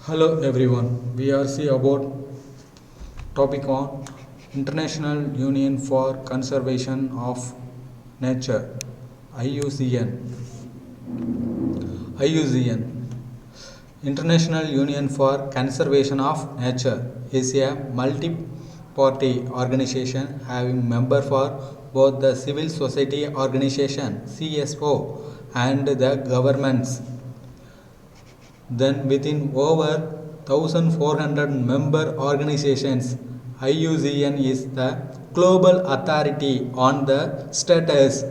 Hello everyone. We are see about topic on International Union for Conservation of Nature IUCN. IUCN International Union for Conservation of Nature is a multi-party organization having member for both the civil society organization CSO and the governments. Then within over 1400 member organizations, IUCN is the global authority on the status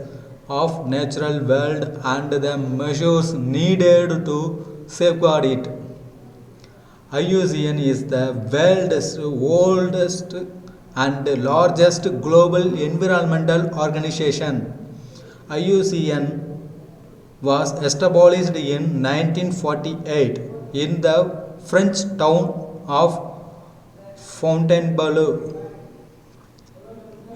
of natural world and the measures needed to safeguard it. IUCN is the world's oldest and largest global environmental organization. IUCN was established in 1948 in the French town of Fontainebleau.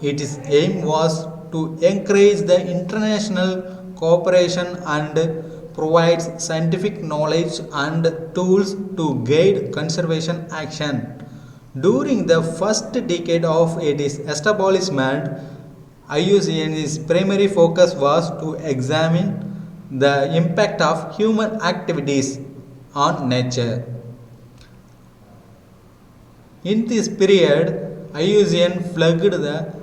Its aim was to encourage the international cooperation and provide scientific knowledge and tools to guide conservation action. During the first decade of its establishment, IUCN's primary focus was to examine the impact of human activities on nature. In this period, IUCN flagged the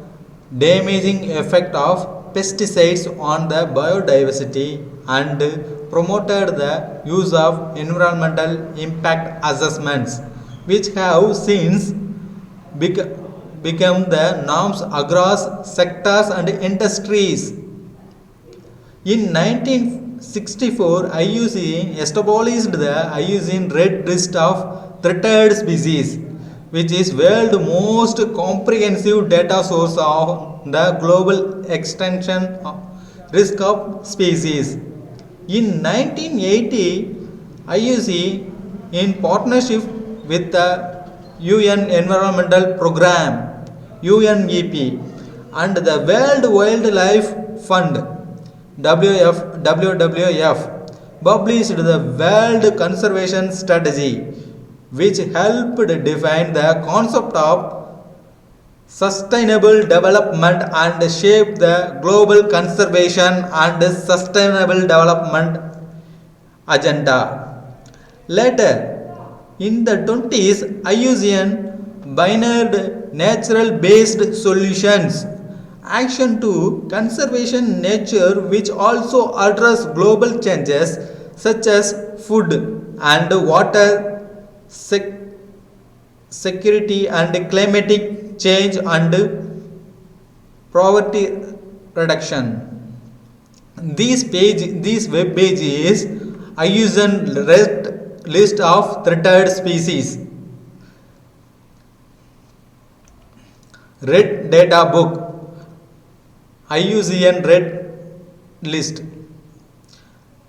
damaging effect of pesticides on the biodiversity and promoted the use of environmental impact assessments, which have since become the norms across sectors and industries. In 1964, IUCN established the IUCN Red List of Threatened Species, which is world's most comprehensive data source on the global extinction risk of species. In 1980, IUCN, in partnership with the UN Environmental Programme (UNEP) and the World Wildlife Fund WWF published the World Conservation Strategy, which helped define the concept of sustainable development and shape the global conservation and sustainable development agenda. Later, in the 20s, IUCN pioneered natural-based solutions action to conservation nature, which also address global changes such as food and water security and climatic change and poverty reduction. This web page is IUCN Red List of Threatened Species. Red Data Book IUCN Red List.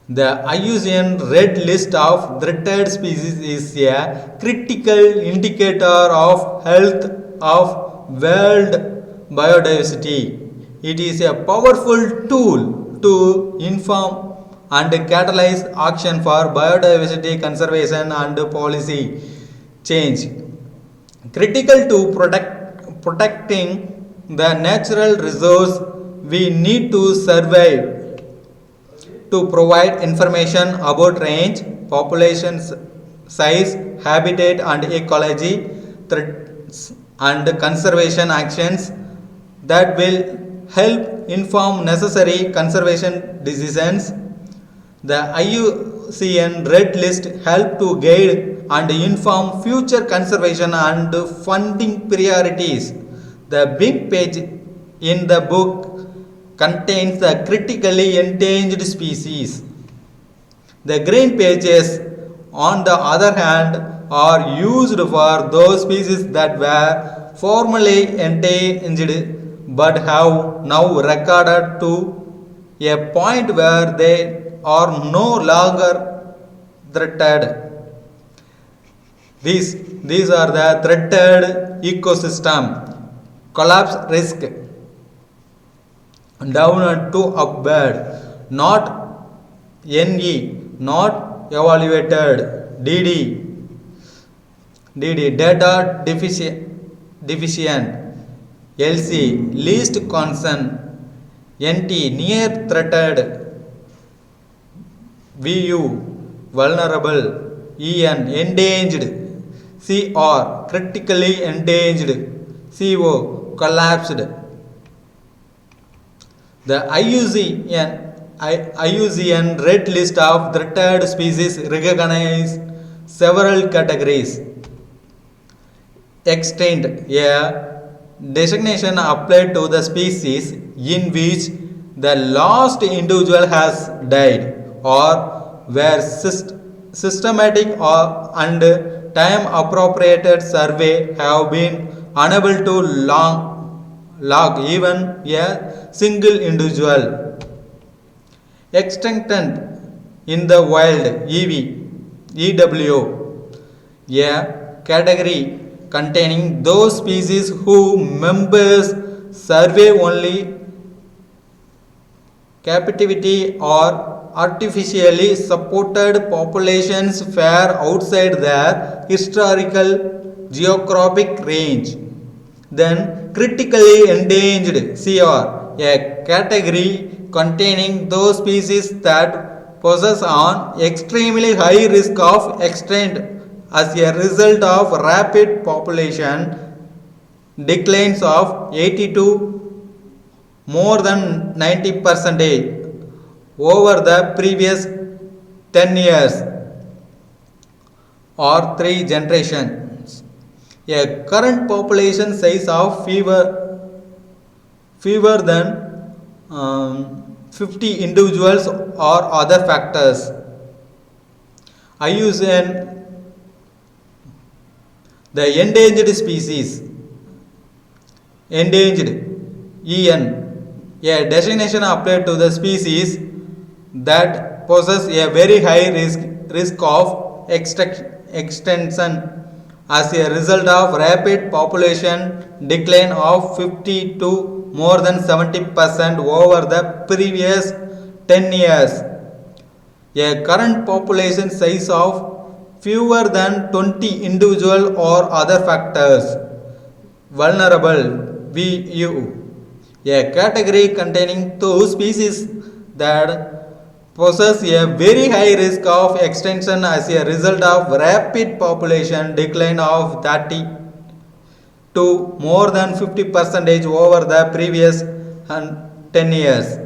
The IUCN Red List of Threatened Species is a critical indicator of health of world biodiversity. It is a powerful tool to inform and catalyze action for biodiversity conservation and policy change. Critical to protecting the natural resource we need to survey to provide information about range, population size, habitat and ecology threats and conservation actions that will help inform necessary conservation decisions. The IUCN Red List help to guide and inform future conservation and funding priorities. The big page in the book contains the critically endangered species. The green pages, on the other hand, are used for those species that were formerly endangered but have now recorded to a point where they are no longer threatened. These are the threatened ecosystem collapse risk downward to upward, not NE, not evaluated, DD, DD data deficient. LC least concern. NT near threatened. VU vulnerable. EN endangered. CR critically endangered. CO collapsed. The IUCN Red List of Threatened Species recognize several categories. Extinct, a designation applied to the species in which the last individual has died or where systematic and time appropriated survey have been unable to log even a single individual. Extinct in the wild, EW, a category containing those species whose members survey only captivity or artificially supported populations far outside their historical geographic range. Then critically endangered, CR, a category containing those species that possess an extremely high risk of extinction as a result of rapid population declines of 80 to more than 90% over the previous 10 years or 3 generations. A current population size of fewer than 50 individuals or other factors. IUCN the endangered species. Endangered, EN, a designation applied to the species that possess a very high risk of extinction as a result of rapid population decline of 50 to more than 70% over the previous 10 years. A current population size of fewer than 20 individual or other factors. Vulnerable, VU, a category containing those species that possess a very high risk of extinction as a result of rapid population decline of 30 to more than 50% over the previous 10 years.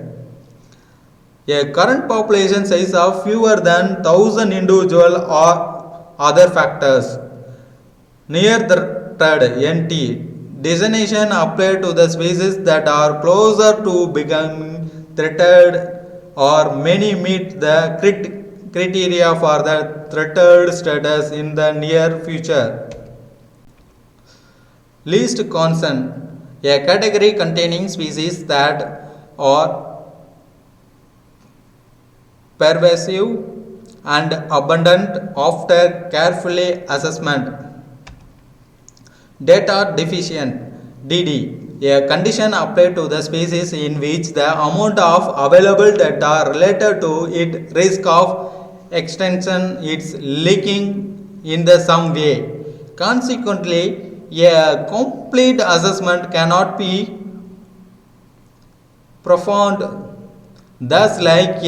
A current population size of fewer than 1000 individual or other factors. Near the thread, NT, designation applied to the species that are closer to becoming threatened or many meet the criteria for the threatened status in the near future. Least concern, a category containing species that are pervasive and abundant after carefully assessment. Data deficient, DD, a condition applied to the species in which the amount of available data related to its risk of extinction is leaking in the some way. Consequently, a complete assessment cannot be performed. Thus, like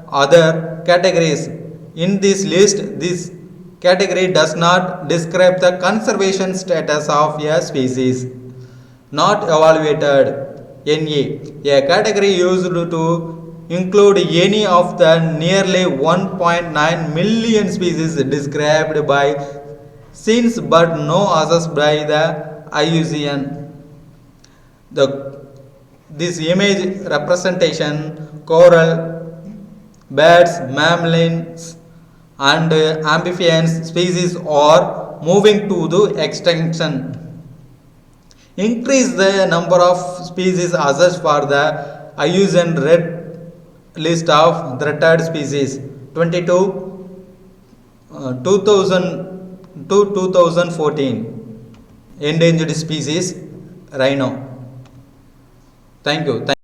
other categories in this list, this category does not describe the conservation status of a species. Not evaluated, NA, a category used to include any of the nearly 1.9 million species described by SciENS but no assessed by the IUCN. This image representation coral, birds, mammals and amphibians species are moving to the extinction. Increase the number of species assessed for the IUCN Red List of Threatened Species 2000 to 2014. Endangered species rhino. Thank you.